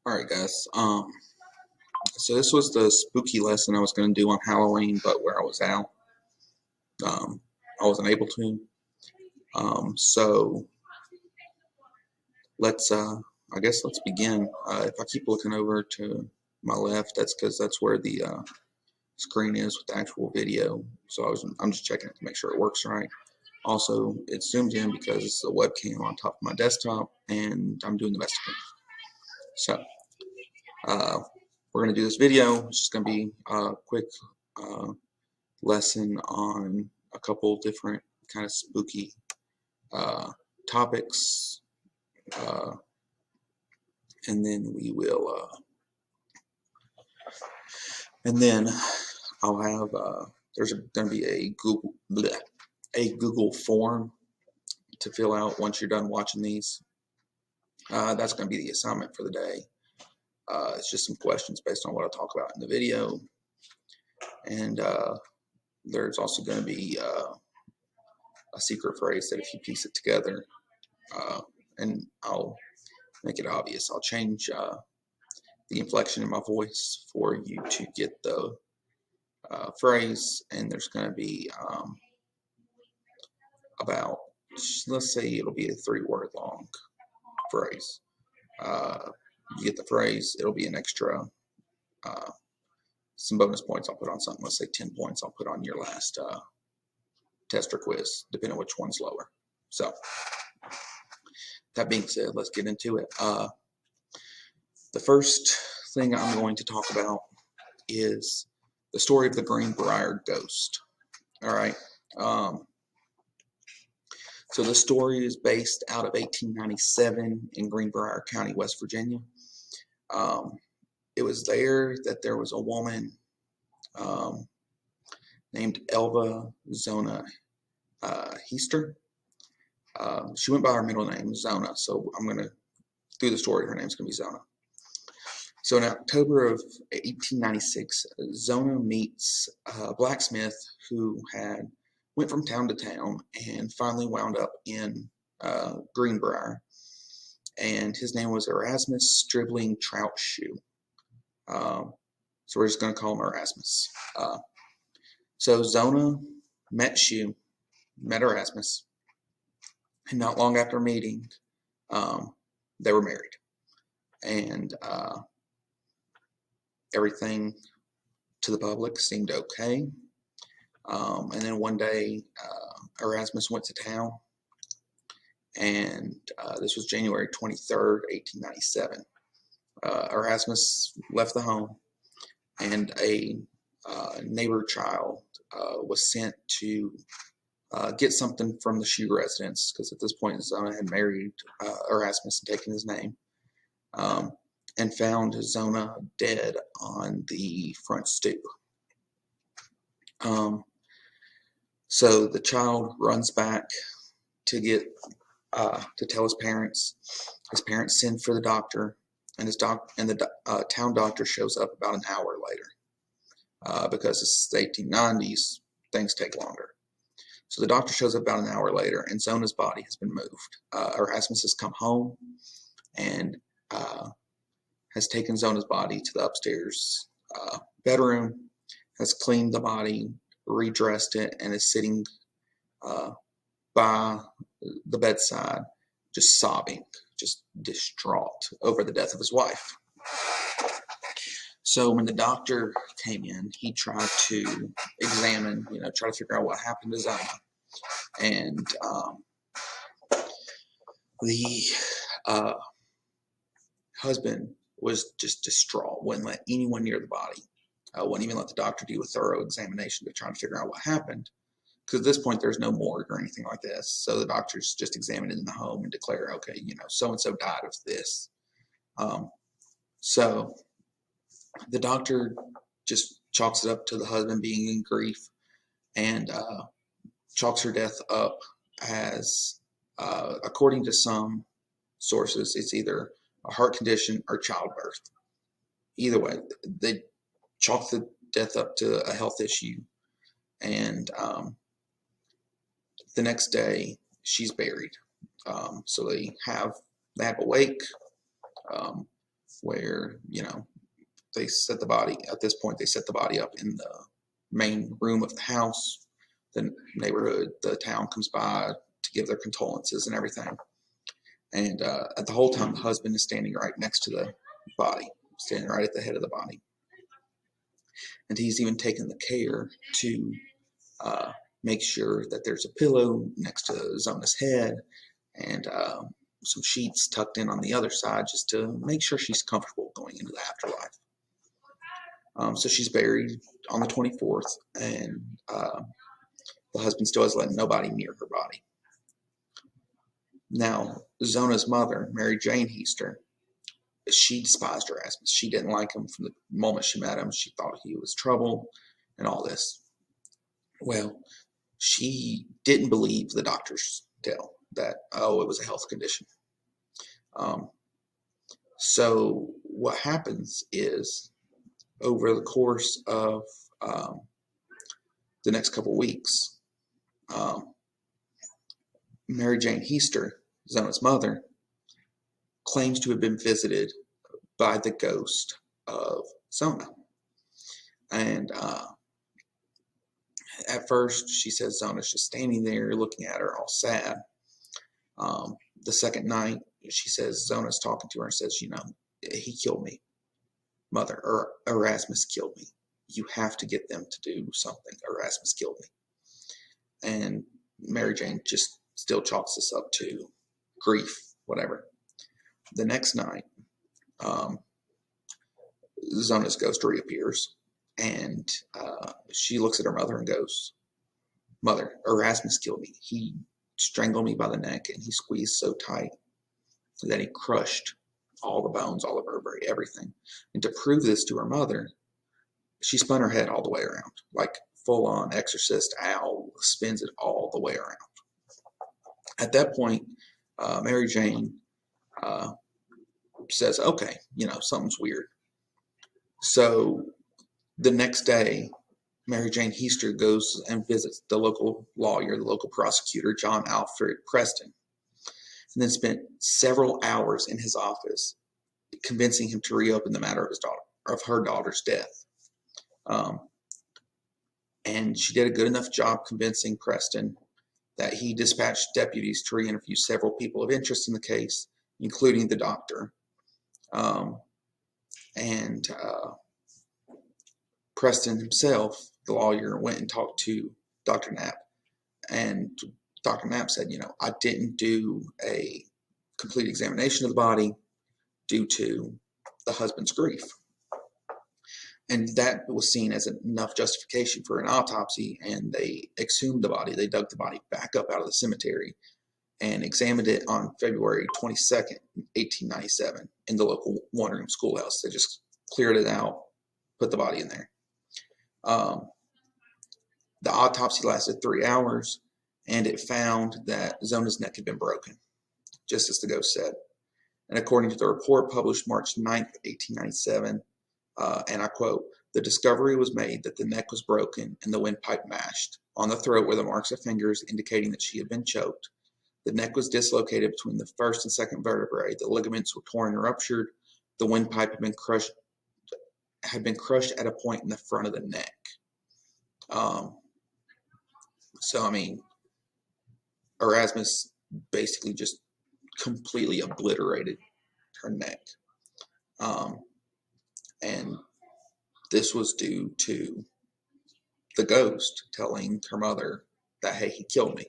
Alright guys, so this was the spooky lesson I was going to do on Halloween, but where I was out, I wasn't able to. So let's, I guess let's begin. If I keep looking over to my left, that's because that's where the screen is with the actual video. So I'm just checking it to make sure it works right. Also, it zoomed in because it's a webcam on top of my desktop, and I'm doing the best I can. So, we're going to do this video. It's just going to be a quick lesson on a couple different kind of spooky topics, and then we will, and then I'll have, there's going to be a Google form to fill out once you're done watching these. That's going to be the assignment for the day. It's just some questions based on what I talk about in the video. And there's also going to be a secret phrase that if you piece it together, and I'll make it obvious, I'll change the inflection in my voice for you to get the phrase, and there's going to be about, let's say it'll be a 3-word long phrase. You get the phrase, it'll be an extra, some bonus points I'll put on something. Let's say 10 points I'll put on your last test or quiz, depending on which one's lower. So, that being said, let's get into it. The first thing I'm going to talk about is the story of the Greenbrier ghost. All right. So the story is based out of 1897 in Greenbrier County, West Virginia. It was there that there was a woman named Elva Zona Heister. She went by her middle name, Zona, so I'm going to, through the story, her name's going to be Zona. So in October of 1896, Zona meets a blacksmith who went from town to town and finally wound up in Greenbrier. And his name was Erasmus Stribling Troutshoe. So we're just going to call him Erasmus. So Zona met Erasmus, and not long after meeting, they were married. And everything to the public seemed okay. And then one day, Erasmus went to town, and this was January 23rd, 1897. Erasmus left the home, and a neighbor child was sent to get something from the Shoe residence, because at this point Zona had married Erasmus and taken his name, and found Zona dead on the front stoop. So the child runs back to get to tell his parents. His parents send for the doctor, and the town doctor shows up about an hour later, because it's the 1890s, things take longer. So the doctor shows up about an hour later, and Zona's body has been moved. Erasmus has come home and has taken Zona's body to the upstairs bedroom, has cleaned the body, redressed it, and is sitting by the bedside, just sobbing, just distraught over the death of his wife. So when the doctor came in, he tried to examine, try to figure out what happened to Zona. And the husband was just distraught, wouldn't let anyone near the body, wouldn't even let the doctor do a thorough examination to try to figure out what happened. Because at this point, there's no morgue or anything like this. So the doctors just examine it in the home and declare, okay, so-and-so died of this. So the doctor just chalks it up to the husband being in grief, and chalks her death up as, according to some sources, it's either a heart condition or childbirth. Either way, they chalk the death up to a health issue. And the next day, she's buried. So they have a wake where, they set the body, at this point, they set the body up in the main room of the house. The neighborhood, the town comes by to give their condolences and everything. And at the whole time, the husband is standing right next to the body, standing right at the head of the body. And he's even taken the care to make sure that there's a pillow next to Zona's head and some sheets tucked in on the other side just to make sure she's comfortable going into the afterlife. So she's buried on the 24th, and the husband still has let nobody near her body. Now, Zona's mother, Mary Jane Heister, she despised Erasmus. She didn't like him from the moment she met him. She thought he was trouble and all this. Well, she didn't believe the doctor's tale that, it was a health condition. So what happens is, over the course of the next couple weeks, Mary Jane Heister, Zona's mother, claims to have been visited by the ghost of Zona. And at first, she says Zona's just standing there looking at her all sad. The second night, she says Zona's talking to her and says, he killed me, mother, or Erasmus killed me. You have to get them to do something. Erasmus killed me. And Mary Jane just still chalks this up to grief, whatever. The next night, Zona's ghost reappears, and she looks at her mother and goes, Mother, Erasmus killed me. He strangled me by the neck, and he squeezed so tight that he crushed all the bones, all the vertebrae, everything. And to prove this to her mother, she spun her head all the way around, like full-on exorcist owl, spins it all the way around. At that point, Mary Jane says, okay, something's weird. So the next day, Mary Jane Heister goes and visits the local lawyer, the local prosecutor, John Alfred Preston, and then spent several hours in his office convincing him to reopen the matter of her daughter's death. And she did a good enough job convincing Preston that he dispatched deputies to re-interview several people of interest in the case, including the doctor. And Preston himself, the lawyer, went and talked to Dr. Knapp. And Dr. Knapp said, I didn't do a complete examination of the body due to the husband's grief. And that was seen as enough justification for an autopsy, and they exhumed the body. They dug the body back up out of the cemetery and examined it on February 22nd, 1897, in the local one-room schoolhouse. They just cleared it out, put the body in there. The autopsy lasted 3 hours, and it found that Zona's neck had been broken, just as the ghost said. And according to the report published March 9th, 1897, and I quote, the discovery was made that the neck was broken and the windpipe mashed. On the throat were the marks of fingers indicating that she had been choked. The neck was dislocated between the first and second vertebrae. The ligaments were torn and ruptured. The windpipe had been crushed at a point in the front of the neck. Erasmus basically just completely obliterated her neck. And this was due to the ghost telling her mother that, hey, he killed me.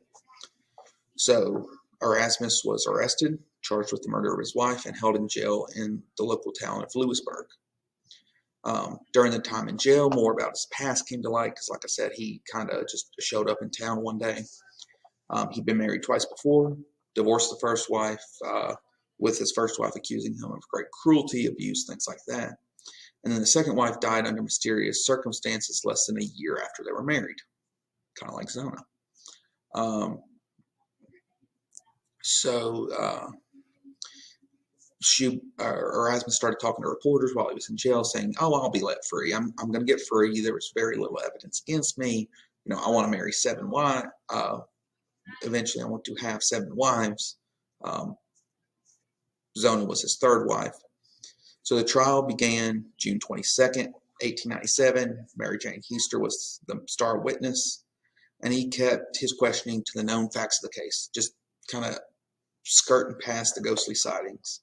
So Erasmus was arrested, charged with the murder of his wife, and held in jail in the local town of Lewisburg. During the time in jail, more about his past came to light because, like I said, he kind of just showed up in town one day. He'd been married twice before, divorced the first wife, with his first wife accusing him of great cruelty, abuse, things like that. And then the second wife died under mysterious circumstances less than a year after they were married, kind of like Zona. Erasmus started talking to reporters while he was in jail, saying, "Oh, I'll be let free. I'm going to get free. There was very little evidence against me. I want to marry 7 wives. Eventually, I want to have 7 wives." Zona was his third wife. So the trial began June 22nd, 1897. Mary Jane Heister was the star witness, and he kept his questioning to the known facts of the case, just kind of skirting past the ghostly sightings.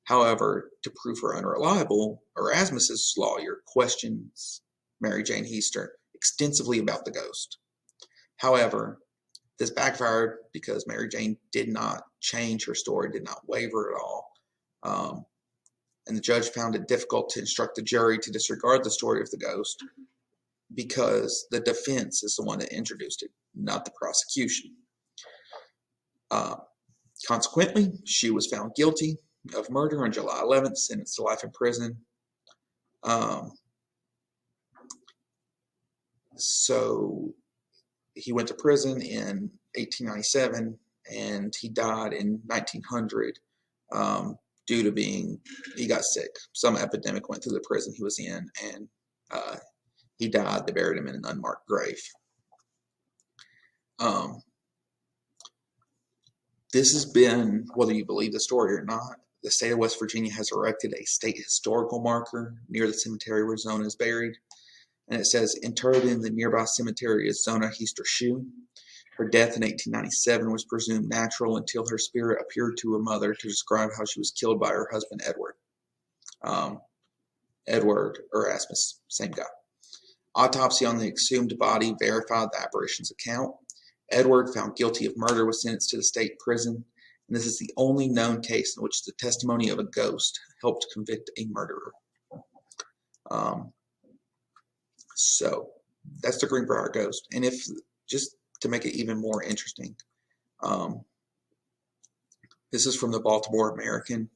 However, to prove her unreliable, Erasmus's lawyer questions Mary Jane Heister extensively about the ghost. However, this backfired because Mary Jane did not change her story, did not waver at all. And the judge found it difficult to instruct the jury to disregard the story of the ghost because the defense is the one that introduced it, not the prosecution. Consequently, she was found guilty of murder on July 11th, sentenced to life in prison. So he went to prison in 1897, and he died in 1900 due to he got sick. Some epidemic went through the prison he was in, and he died. They buried him in an unmarked grave. This has been, whether you believe the story or not, the state of West Virginia has erected a state historical marker near the cemetery where Zona is buried. And it says, interred in the nearby cemetery is Zona Heister Shue. Her death in 1897 was presumed natural until her spirit appeared to her mother to describe how she was killed by her husband, Edward. Edward Erasmus, same guy. Autopsy on the exhumed body verified the apparition's account. Edward, found guilty of murder, was sentenced to the state prison, and this is the only known case in which the testimony of a ghost helped convict a murderer. So that's the Greenbrier ghost. And if, just to make it even more interesting, this is from the Baltimore American,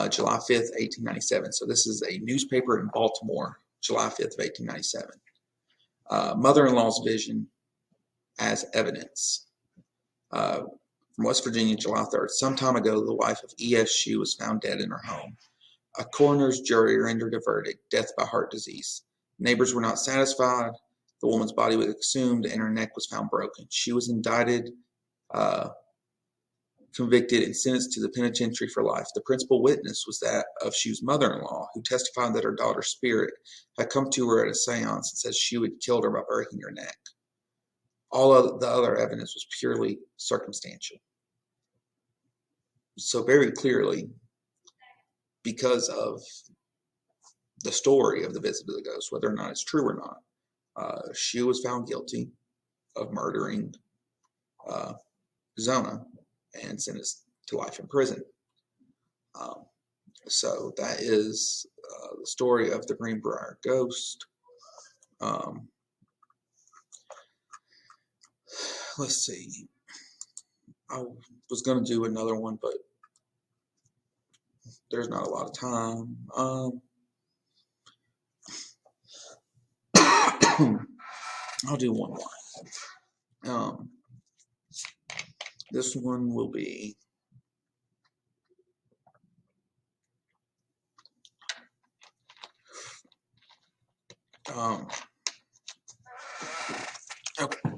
July 5th, 1897. So this is a newspaper in Baltimore, July 5th of 1897. Mother-in-law's vision as evidence. From West Virginia, July 3rd. Some time ago, the wife of E.S. Shue was found dead in her home. A coroner's jury rendered a verdict, death by heart disease. Neighbors were not satisfied. The woman's body was exhumed and her neck was found broken. She was indicted, convicted, and sentenced to the penitentiary for life. The principal witness was that of Shue's mother-in-law, who testified that her daughter's spirit had come to her at a seance and said Shue had killed her by breaking her neck. All of the other evidence was purely circumstantial. So very clearly, because of the story of the visit of the ghost, whether or not it's true or not, Shue was found guilty of murdering Zona and sentenced to life in prison. So that is the story of the Greenbrier ghost. Let's see. I was going to do another one, but there's not a lot of time. I'll do one more. This one will be okay.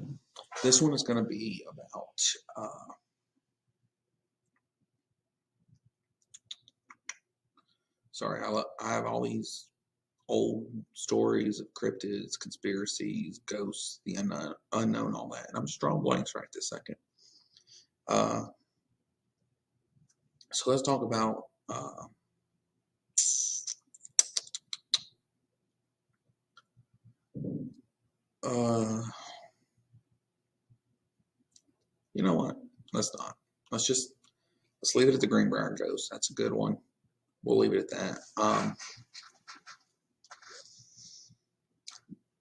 This one is going to be about sorry, I have all these old stories of cryptids, conspiracies, ghosts, the unknown, all that. And I'm just drawing blanks right this second. So let's talk about you know what? Let's not. Let's leave it at the Greenbrier ghost. That's a good one. We'll leave it at that.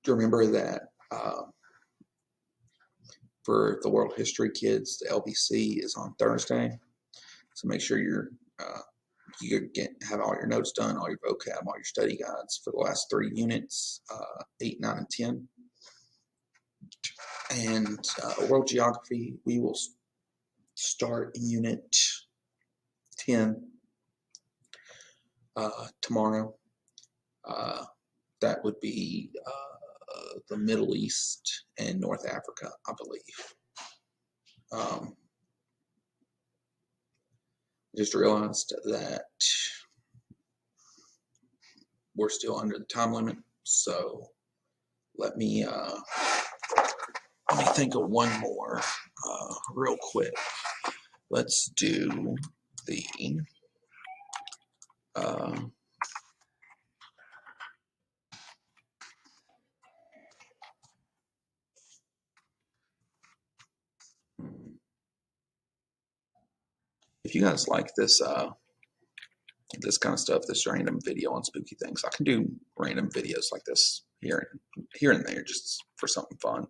Remember that for the World History kids, the LBC is on Thursday. So make sure you have all your notes done, all your vocab, all your study guides for the last 3 units, 8, 9, and 10. And World Geography, we will start in Unit 10 tomorrow. That would be the Middle East and North Africa, I believe. Just realized that we're still under the time limit, so let me think of one more real quick. Let's do the if you guys like this this kind of stuff, this random video on spooky things, I can do random videos like this here and there just for something fun.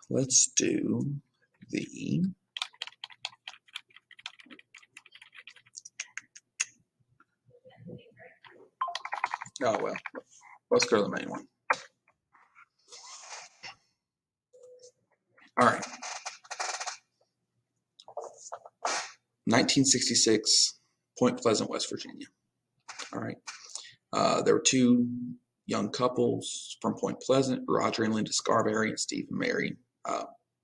Let's do the oh well, let's go to the main one. All right. 1966, Point Pleasant, West Virginia. All right. There were two young couples from Point Pleasant, Roger and Linda Scarberry, and Steve and Mary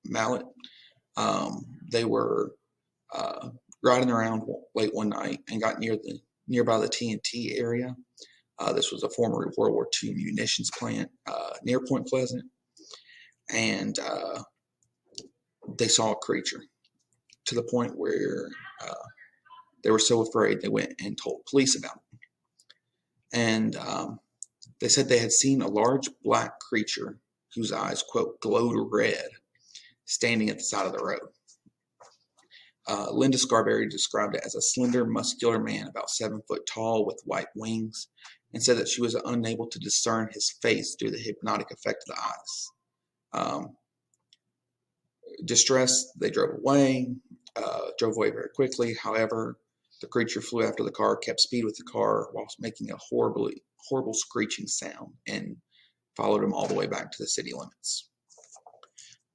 Mallett. They were riding around late one night and got nearby the TNT area. This was a former World War II munitions plant near Point Pleasant, and they saw a creature to the point where they were so afraid they went and told police about it. And they said they had seen a large black creature whose eyes, quote, glowed red, standing at the side of the road. Linda Scarberry described it as a slender, muscular man about 7 foot tall with white wings, and said that she was unable to discern his face due to the hypnotic effect of the eyes. Distressed, they drove away very quickly. However, the creature flew after the car, kept speed with the car whilst making a horrible screeching sound, and followed him all the way back to the city limits.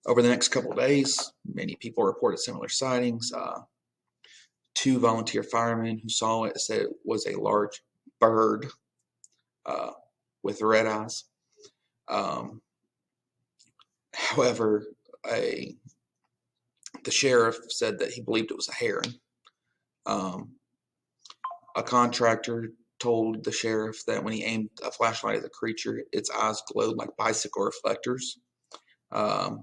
Over the next couple of days, many people reported similar sightings. Two volunteer firemen who saw it said it was a large bird with red eyes. However, the sheriff said that he believed it was a heron. A contractor told the sheriff that when he aimed a flashlight at the creature, its eyes glowed like bicycle reflectors. There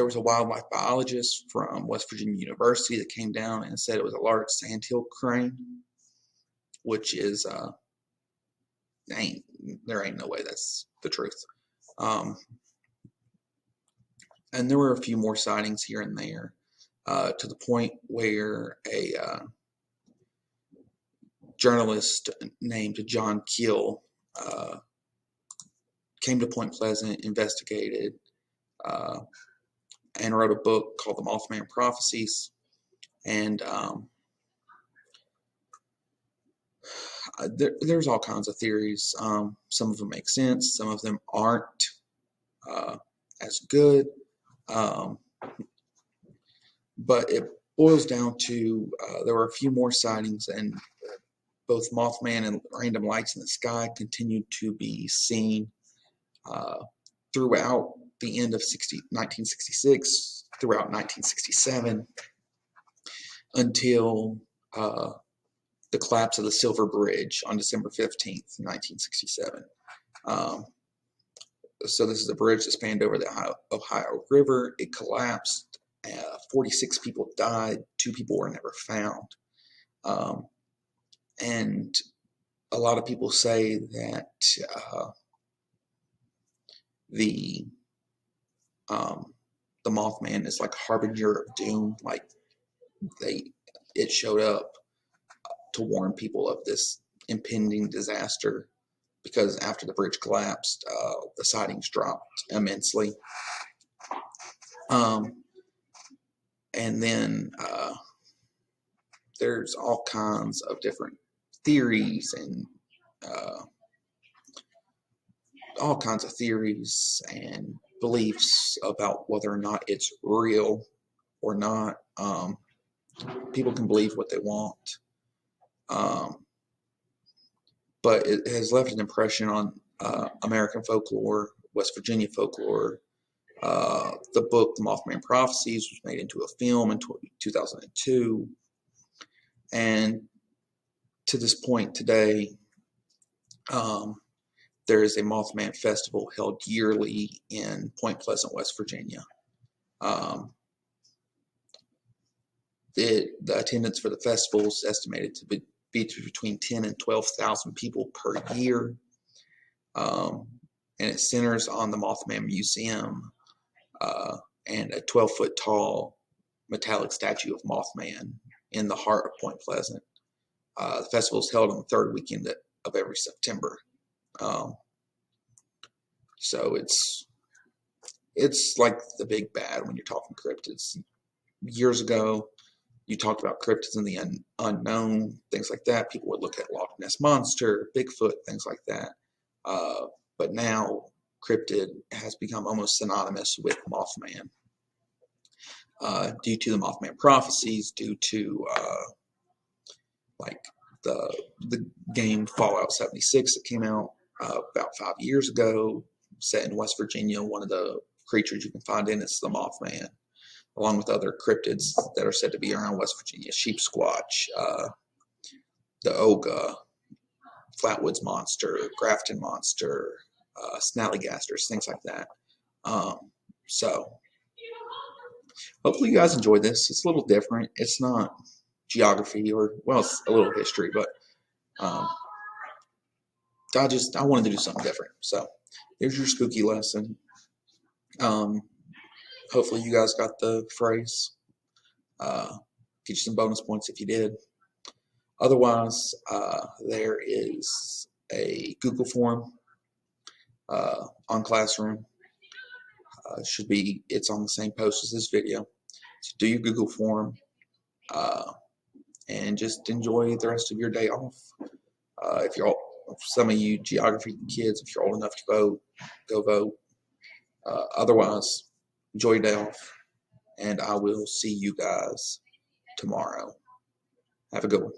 was a wildlife biologist from West Virginia University that came down and said it was a large sandhill crane, which is there ain't no way that's the truth. And there were a few more sightings here and there, to the point where a journalist named John Keel came to Point Pleasant, investigated, and wrote a book called The Mothman Prophecies. And there's all kinds of theories. Some of them make sense. Some of them aren't as good. But it boils down to there were a few more sightings, and both Mothman and random lights in the sky continued to be seen throughout the end of 1966, throughout 1967, until the collapse of the Silver Bridge on December 15th, 1967. So this is a bridge that spanned over the Ohio River. It collapsed. 46 people died. 2 people were never found. And a lot of people say that the Mothman is like a harbinger of doom. Like it showed up to warn people of this impending disaster, because after the bridge collapsed, the sightings dropped immensely. And then there's all kinds of different theories and beliefs about whether or not it's real or not. People can believe what they want. But it has left an impression on American folklore, West Virginia folklore. The book, The Mothman Prophecies, was made into a film in 2002. And to this point today, there is a Mothman Festival held yearly in Point Pleasant, West Virginia. The attendance for the festival is estimated to be between 10 and 12,000 people per year. And it centers on the Mothman Museum and a 12-foot tall metallic statue of Mothman in the heart of Point Pleasant. The festival is held on the third weekend of every September. So it's like the big bad when you're talking cryptids. Years ago, you talked about cryptids and the unknown, things like that. People would look at Loch Ness Monster, Bigfoot, things like that. But now cryptid has become almost synonymous with Mothman. Due to the Mothman prophecies, due to like the game Fallout 76 that came out about 5 years ago, set in West Virginia. One of the creatures you can find in is the Mothman, along with other cryptids that are said to be around West Virginia: sheep squatch, the Oga, Flatwoods Monster, Grafton Monster, Snallygasters, things like that. So hopefully you guys enjoy this. It's a little different. It's not geography it's a little history, but I wanted to do something different. So here's your spooky lesson. Hopefully you guys got the phrase. Get you some bonus points if you did. Otherwise, there is a Google form on Classroom. It's on the same post as this video. So do your Google form and just enjoy the rest of your day off. Some of you geography kids, if you're old enough to vote, go vote. Otherwise, enjoy your day off, and I will see you guys tomorrow. Have a good one.